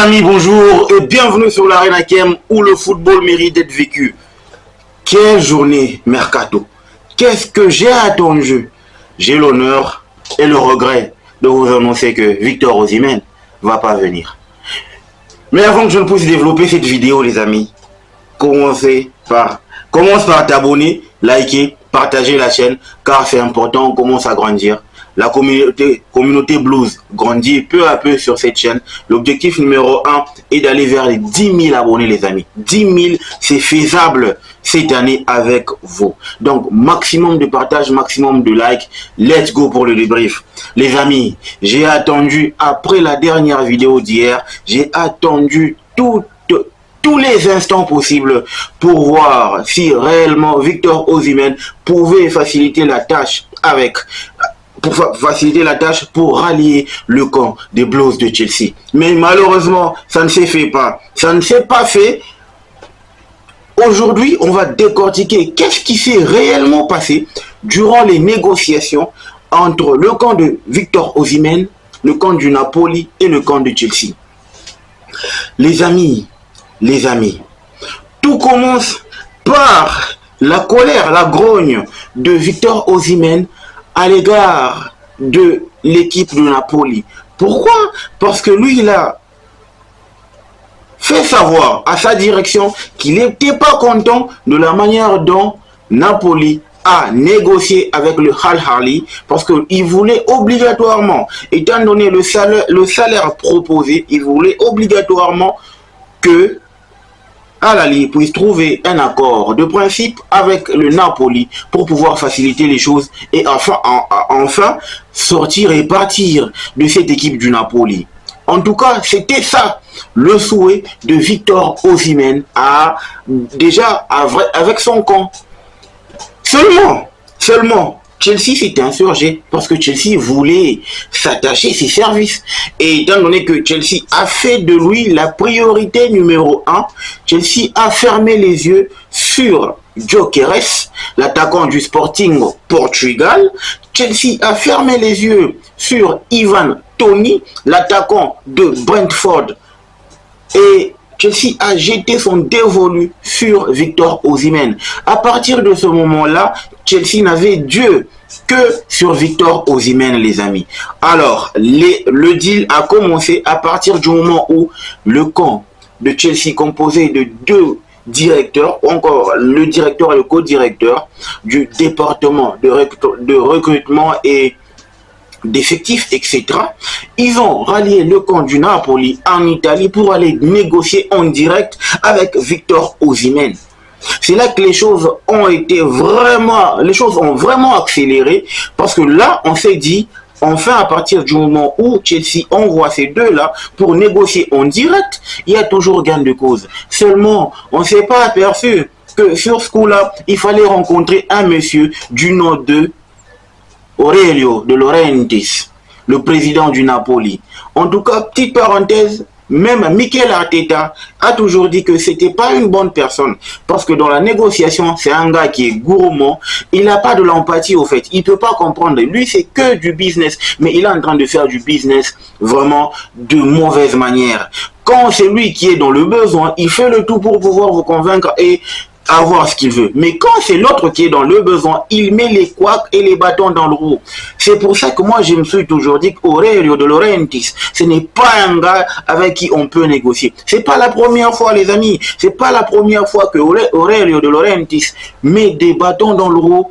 amis, bonjour et bienvenue sur l'Arène Hakem où le football mérite d'être vécu. Quelle journée mercato! Qu'est-ce que j'ai attendu? J'ai l'honneur et le regret de vous annoncer que Victor Osimhen va pas venir. Mais avant que je ne puisse développer cette vidéo, les amis, commence par t'abonner, liker, partager la chaîne, car c'est important, on commence à grandir. La communauté blues grandit peu à peu sur cette chaîne. L'objectif numéro 1 est d'aller vers les 10 000 abonnés, les amis. 10 000, c'est faisable cette année avec vous. Donc, maximum de partage, maximum de likes. Let's go pour le débrief. Les amis, j'ai attendu, après la dernière vidéo d'hier, j'ai attendu tous les instants possibles pour voir si réellement Victor Osimhen pouvait faciliter la tâche pour rallier le camp des Blues de Chelsea. Mais malheureusement, ça ne s'est fait pas. Ça ne s'est pas fait. Aujourd'hui, on va décortiquer qu'est-ce qui s'est réellement passé durant les négociations entre le camp de Victor Osimhen, le camp du Napoli et le camp de Chelsea. Les amis, tout commence par la colère, la grogne de Victor Osimhen à l'égard de l'équipe de Napoli. Pourquoi? Parce que lui, il a fait savoir à sa direction qu'il n'était pas content de la manière dont Napoli a négocié avec le Al-Ahly, parce qu'il voulait obligatoirement, étant donné le salaire proposé, il voulait obligatoirement que Al-Ahly puisse trouver un accord de principe avec le Napoli pour pouvoir faciliter les choses et enfin sortir et partir de cette équipe du Napoli. En tout cas, c'était ça le souhait de Victor Osimhen déjà avec son camp. Seulement, Chelsea s'est insurgé parce que Chelsea voulait s'attacher ses services. Et étant donné que Chelsea a fait de lui la priorité numéro 1, Chelsea a fermé les yeux sur Gyökeres, l'attaquant du Sporting Portugal. Chelsea a fermé les yeux sur Ivan Toney, l'attaquant de Brentford. Et Chelsea a jeté son dévolu sur Victor Osimhen. À partir de ce moment-là, Chelsea n'avait Dieu que sur Victor Osimhen, les amis. Alors, le deal a commencé à partir du moment où le camp de Chelsea, composé de deux directeurs, ou encore le directeur et le co-directeur du département de recrutement et d'effectifs, etc. Ils ont rallié le camp du Napoli en Italie pour aller négocier en direct avec Victor Osimhen. C'est là que les choses ont vraiment accéléré, parce que là, on s'est dit, enfin, à partir du moment où Chelsea envoie ces deux-là pour négocier en direct, il y a toujours gain de cause. Seulement, on ne s'est pas aperçu que sur ce coup-là, il fallait rencontrer un monsieur du nom de Aurelio De Laurentiis, le président du Napoli. En tout cas, petite parenthèse, même Mikel Arteta a toujours dit que c'était pas une bonne personne, parce que dans la négociation, c'est un gars qui est gourmand, il n'a pas de l'empathie au fait, il peut pas comprendre, lui c'est que du business, mais il est en train de faire du business vraiment de mauvaise manière. Quand c'est lui qui est dans le besoin, il fait le tout pour pouvoir vous convaincre et avoir ce qu'il veut. Mais quand c'est l'autre qui est dans le besoin, il met les couacs et les bâtons dans le roue. C'est pour ça que moi je me suis toujours dit qu'Aurelio De Laurentiis, ce n'est pas un gars avec qui on peut négocier. C'est pas la première fois, les amis. C'est pas la première fois que Aurelio De Laurentiis met des bâtons dans le roue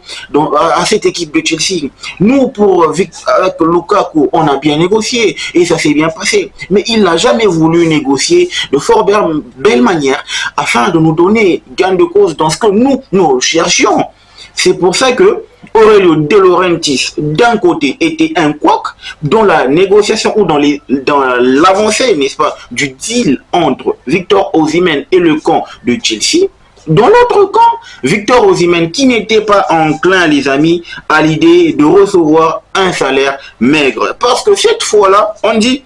à cette équipe de Chelsea. Nous, avec Lukaku, on a bien négocié et ça s'est bien passé. Mais il n'a jamais voulu négocier de fort belle manière afin de nous donner gain de cause dans ce que nous cherchions. C'est pour ça que Aurelio De Laurentiis, d'un côté, était un couac dans la négociation ou dans l'avancée, n'est-ce pas, du deal entre Victor Osimhen et le camp de Chelsea. Dans l'autre camp, Victor Osimhen, qui n'était pas enclin, les amis, à l'idée de recevoir un salaire maigre. Parce que cette fois-là, on dit,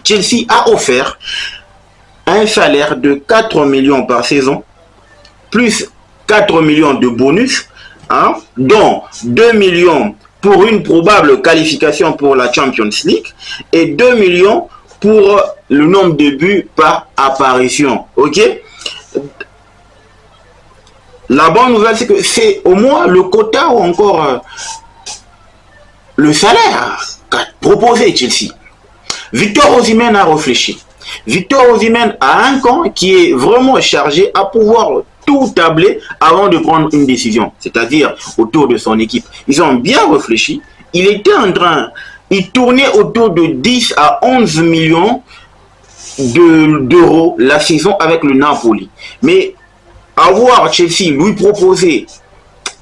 Chelsea a offert un salaire de 4 millions par saison, plus 4 millions de bonus, dont 2 millions pour une probable qualification pour la Champions League et 2 millions pour le nombre de buts par apparition. Ok? La bonne nouvelle, c'est que c'est au moins le quota ou encore le salaire qu'a proposé Chelsea. Victor Osimhen a réfléchi. Victor Osimhen a un camp qui est vraiment chargé à pouvoir tout tabler avant de prendre une décision, c'est-à-dire autour de son équipe. Ils ont bien réfléchi. Il était en train, il tournait autour de 10 à 11 millions d'euros la saison avec le Napoli. Mais avoir Chelsea lui proposer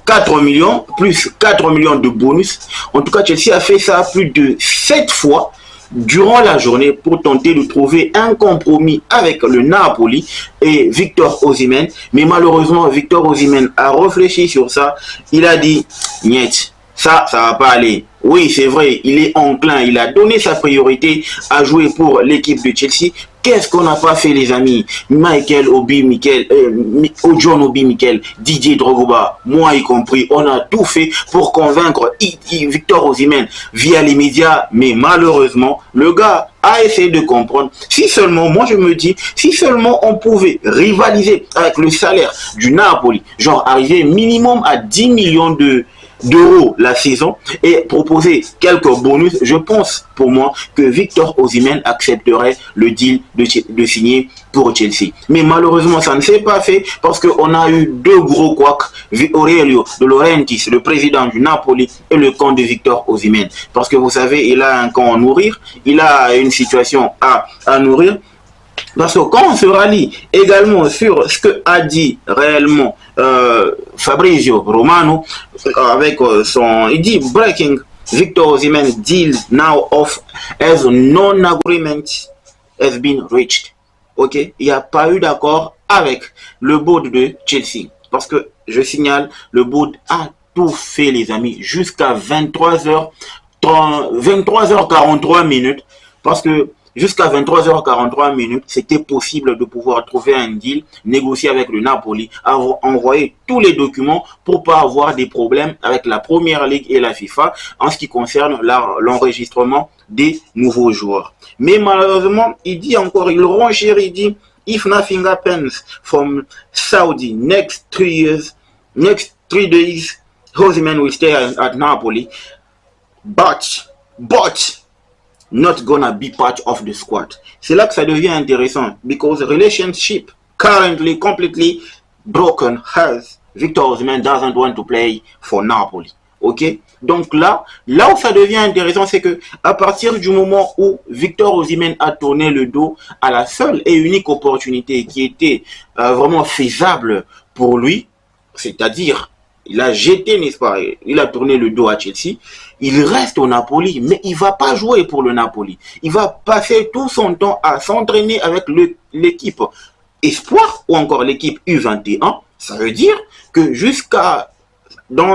4 millions, plus 4 millions de bonus. En tout cas, Chelsea a fait ça plus de 7 fois durant la journée pour tenter de trouver un compromis avec le Napoli et Victor Osimhen. Mais malheureusement, Victor Osimhen a réfléchi sur ça. Il a dit, niet, ça va pas aller. Oui, c'est vrai, il est enclin, il a donné sa priorité à jouer pour l'équipe de Chelsea. Qu'est-ce qu'on n'a pas fait, les amis? Michael Obi, John Obi, Mikel, Didier Drogba, moi y compris, on a tout fait pour convaincre Victor Osimhen via les médias, mais malheureusement, le gars a essayé de comprendre. Si seulement, moi je me dis, si seulement on pouvait rivaliser avec le salaire du Napoli, genre arriver minimum à 10 millions d'euros la saison et proposer quelques bonus, je pense pour moi que Victor Osimhen accepterait le deal de signer pour Chelsea. Mais malheureusement, ça ne s'est pas fait parce qu'on a eu deux gros couacs, Aurelio De Laurentiis, le président du Napoli, et le camp de Victor Osimhen. Parce que vous savez, il a un camp à nourrir, il a une situation à nourrir. Parce que quand on se rallie également sur ce que a dit réellement Fabrizio Romano avec il dit breaking Victor Osimhen deal now off as non-agreement has been reached. Ok, il n'y a pas eu d'accord avec le board de Chelsea. Parce que je signale, le board a tout fait, les amis, jusqu'à 23h43 minutes. Parce que jusqu'à 23h43 minutes, c'était possible de pouvoir trouver un deal, négocier avec le Napoli, envoyer tous les documents pour pas avoir des problèmes avec la Première Ligue et la FIFA en ce qui concerne l'enregistrement des nouveaux joueurs. Mais malheureusement, il dit encore, il renchérit, il dit, if nothing happens from Saudi next 3 days, Osimhen will stay at Napoli, but not gonna be part of the squad. C'est là que ça devient intéressant, because the relationship currently completely broken as Victor Osimhen doesn't want to play for Napoli. Ok? Donc là où ça devient intéressant, c'est que à partir du moment où Victor Osimhen a tourné le dos à la seule et unique opportunité qui était vraiment faisable pour lui, c'est-à-dire il a jeté, n'est-ce pas, il a tourné le dos à Chelsea, il reste au Napoli, mais il ne va pas jouer pour le Napoli. Il va passer tout son temps à s'entraîner avec l'équipe Espoir ou encore l'équipe U21. Ça veut dire que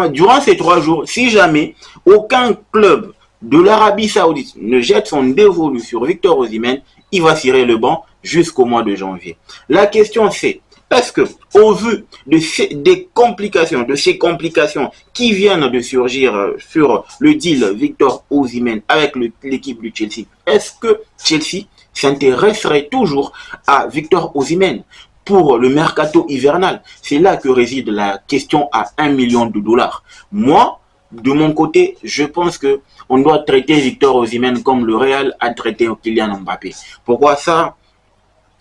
durant ces 3 jours, si jamais aucun club de l'Arabie Saoudite ne jette son dévolu sur Victor Osimhen, il va cirer le banc jusqu'au mois de janvier. La question c'est, est-ce que, au vu de ces complications qui viennent de surgir sur le deal Victor Osimhen avec l'équipe du Chelsea, est-ce que Chelsea s'intéresserait toujours à Victor Osimhen pour le mercato hivernal? C'est là que réside la question à $1 million. Moi, de mon côté, je pense que on doit traiter Victor Osimhen comme le Real a traité Kylian Mbappé. Pourquoi ça?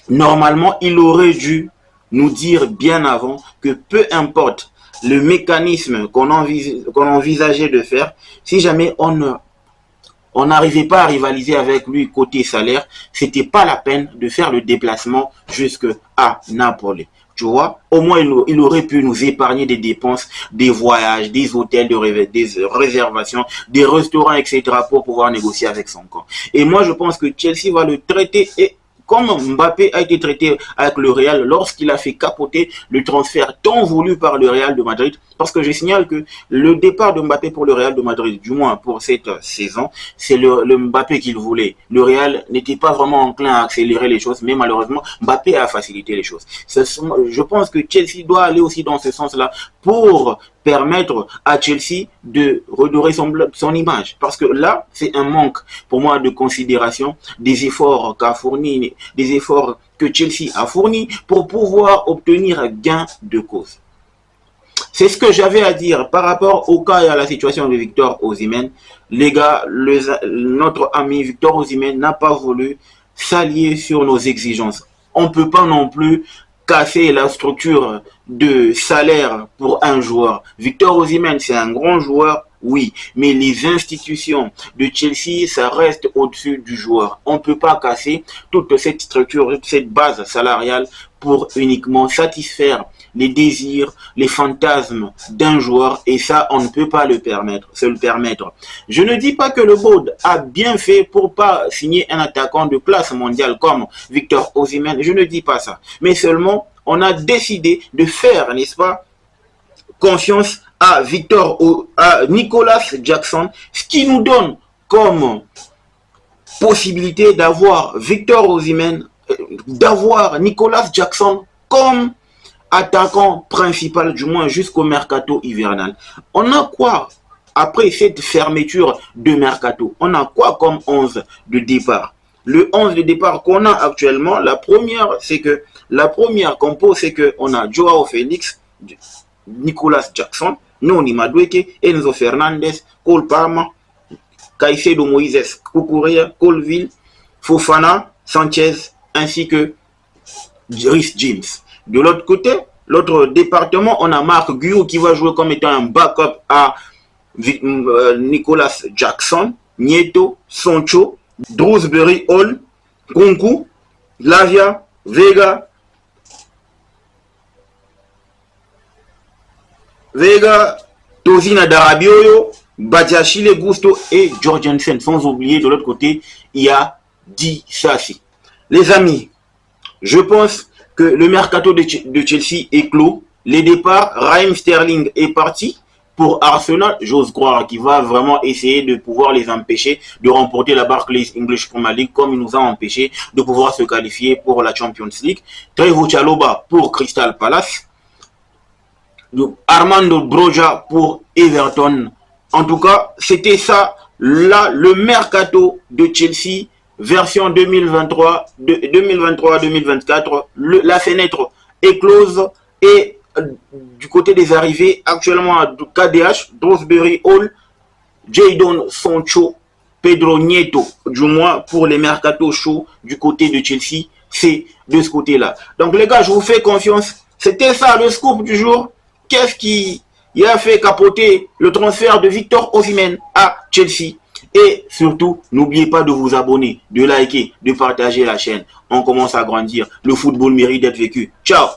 Normalement, il aurait dû nous dire bien avant que peu importe le mécanisme qu'on envisageait de faire, si jamais on n'arrivait pas à rivaliser avec lui côté salaire, c'était pas la peine de faire le déplacement jusque à Napoli. Tu vois, au moins il aurait pu nous épargner des dépenses, des voyages, des hôtels, des réservations, des restaurants, etc. pour pouvoir négocier avec son camp. Et moi, je pense que Chelsea va le traiter comme Mbappé a été traité avec le Real lorsqu'il a fait capoter le transfert tant voulu par le Real de Madrid. Parce que je signale que le départ de Mbappé pour le Real de Madrid, du moins pour cette saison, c'est le Mbappé qu'il voulait. Le Real n'était pas vraiment enclin à accélérer les choses, mais malheureusement, Mbappé a facilité les choses. Je pense que Chelsea doit aller aussi dans ce sens-là pour permettre à Chelsea de redorer son image. Parce que là, c'est un manque pour moi de considération des efforts qu'a fourni, des efforts que Chelsea a fournis pour pouvoir obtenir gain de cause. C'est ce que j'avais à dire par rapport au cas et à la situation de Victor Osimhen. Les gars, notre ami Victor Osimhen n'a pas voulu s'allier sur nos exigences. On ne peut pas non plus casser la structure de salaire pour un joueur. Victor Osimhen, c'est un grand joueur, oui, mais les institutions de Chelsea, ça reste au-dessus du joueur. On ne peut pas casser toute cette structure, toute cette base salariale pour uniquement satisfaire les désirs, les fantasmes d'un joueur, et ça, on ne peut pas se le permettre. Je ne dis pas que le board a bien fait pour pas signer un attaquant de classe mondiale comme Victor Osimhen, je ne dis pas ça. Mais seulement, on a décidé de faire, n'est-ce pas, confiance à Nicolas Jackson, ce qui nous donne comme possibilité d'avoir Victor Osimhen, d'avoir Nicolas Jackson comme attaquant principal, du moins jusqu'au mercato hivernal. On a quoi après cette fermeture de mercato? On a quoi comme 11 de départ? Le 11 de départ qu'on a actuellement, la première compo, c'est que on a Joao Félix, Nicolas Jackson, Noni Madueke, Enzo Fernandez, Cole Palmer, Caicedo, Moises, Kukurea, Colville, Fofana, Sanchez, ainsi que Reece James. De l'autre côté, l'autre département, on a Marc Guillou qui va jouer comme étant un backup à Nicolas Jackson, Nieto, Sancho, Drewsbury Hall, Kunku, Lavia, Vega, Tozina Darabioyo, Badiachile Gusto et Jorgensen. Sans oublier, de l'autre côté, il y a Di Sassi. Les amis, je pense que le mercato de Chelsea est clos. Les départs, Raheem Sterling est parti pour Arsenal. J'ose croire qu'il va vraiment essayer de pouvoir les empêcher de remporter la Barclays English Premier League comme il nous a empêché de pouvoir se qualifier pour la Champions League. Trevoh Chalobah pour Crystal Palace. Armando Broja pour Everton. En tout cas, c'était ça, là, le mercato de Chelsea version 2023-2024, la fenêtre est close et du côté des arrivées, actuellement à KDH, Drewsbury Hall, Jadon Sancho, Pedro Nieto, du moins pour les mercatos chauds du côté de Chelsea, c'est de ce côté-là. Donc les gars, je vous fais confiance. C'était ça le scoop du jour. Qu'est-ce qui a fait capoter le transfert de Victor Osimhen à Chelsea? Et surtout, n'oubliez pas de vous abonner, de liker, de partager la chaîne. On commence à grandir. Le football mérite d'être vécu. Ciao!